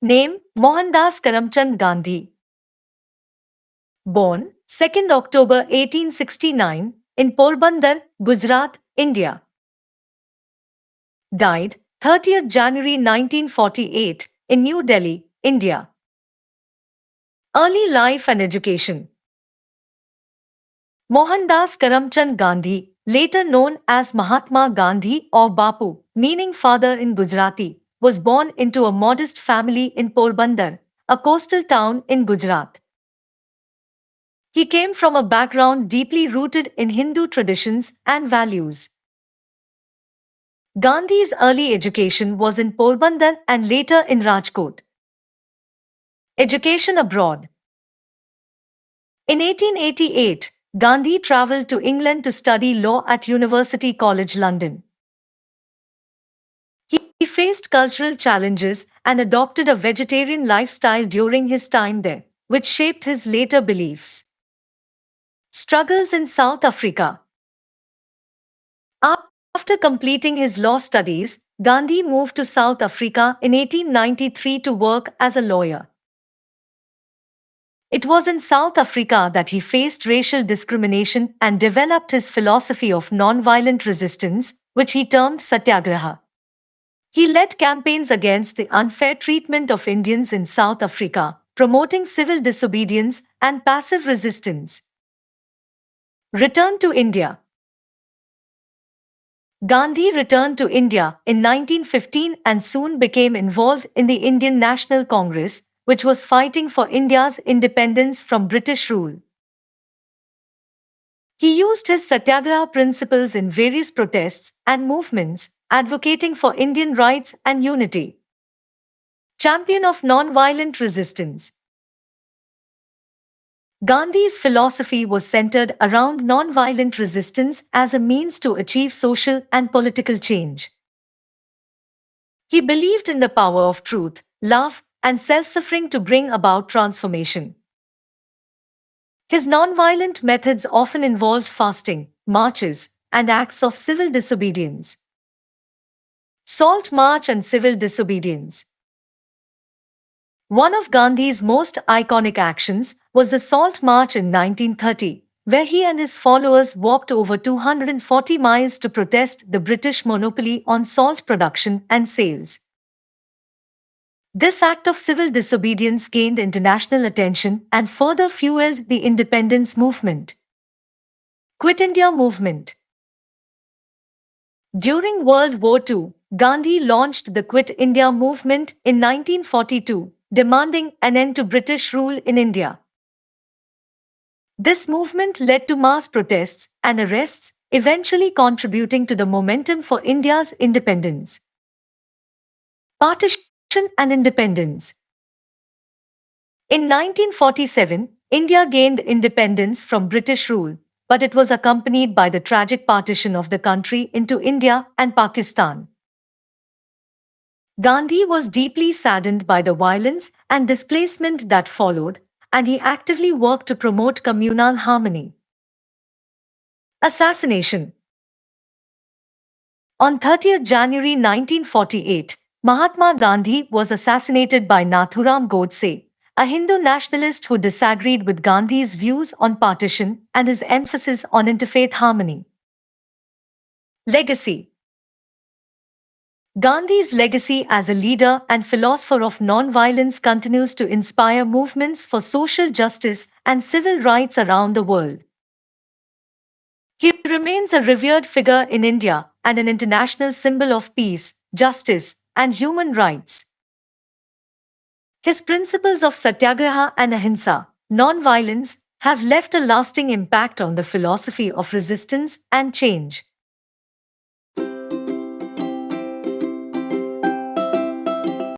Name Mohandas Karamchand Gandhi. Born 2nd October 1869 in Porbandar, Gujarat, India. Died 30th January 1948 in New Delhi, India. Early life and education. Mohandas Karamchand Gandhi, later known as Mahatma Gandhi or Bapu, meaning father in Gujarati, was born into a modest family in Porbandar, a coastal town in Gujarat. He came from a background deeply rooted in Hindu traditions and values. Gandhi's early education was in Porbandar and later in Rajkot. Education abroad. In 1888, Gandhi travelled to England to study law at University College London. He faced cultural challenges and adopted a vegetarian lifestyle during his time there, which shaped his later beliefs. Struggles in South Africa. After completing his law studies, Gandhi moved to South Africa in 1893 to work as a lawyer. It was in South Africa that he faced racial discrimination and developed his philosophy of nonviolent resistance, which he termed Satyagraha. He led campaigns against the unfair treatment of Indians in South Africa, promoting civil disobedience and passive resistance. Return to India. Gandhi returned to India in 1915 and soon became involved in the Indian National Congress, which was fighting for India's independence from British rule. He used his Satyagraha principles in various protests and movements, advocating for Indian rights and unity. Champion of nonviolent resistance. Gandhi's philosophy was centered around nonviolent resistance as a means to achieve social and political change. He believed in the power of truth, love, and self-suffering to bring about transformation. His nonviolent methods often involved fasting, marches, and acts of civil disobedience. Salt March and civil disobedience. One of Gandhi's most iconic actions was the Salt March in 1930, where he and his followers walked over 240 miles to protest the British monopoly on salt production and sales. This act of civil disobedience gained international attention and further fueled the independence movement. Quit India movement. During World War II, Gandhi launched the Quit India movement in 1942, demanding an end to British rule in India. This movement led to mass protests and arrests, eventually contributing to the momentum for India's independence. Partition and independence. In 1947, India gained independence from British rule, but it was accompanied by the tragic partition of the country into India and Pakistan. Gandhi was deeply saddened by the violence and displacement that followed, and he actively worked to promote communal harmony. Assassination. On 30th January 1948, Mahatma Gandhi was assassinated by Nathuram Godse, a Hindu nationalist who disagreed with Gandhi's views on partition and his emphasis on interfaith harmony. Legacy. Gandhi's legacy as a leader and philosopher of non-violence continues to inspire movements for social justice and civil rights around the world. He remains a revered figure in India and an international symbol of peace, justice, and human rights. His principles of Satyagraha and Ahimsa, non-violence, have left a lasting impact on the philosophy of resistance and change.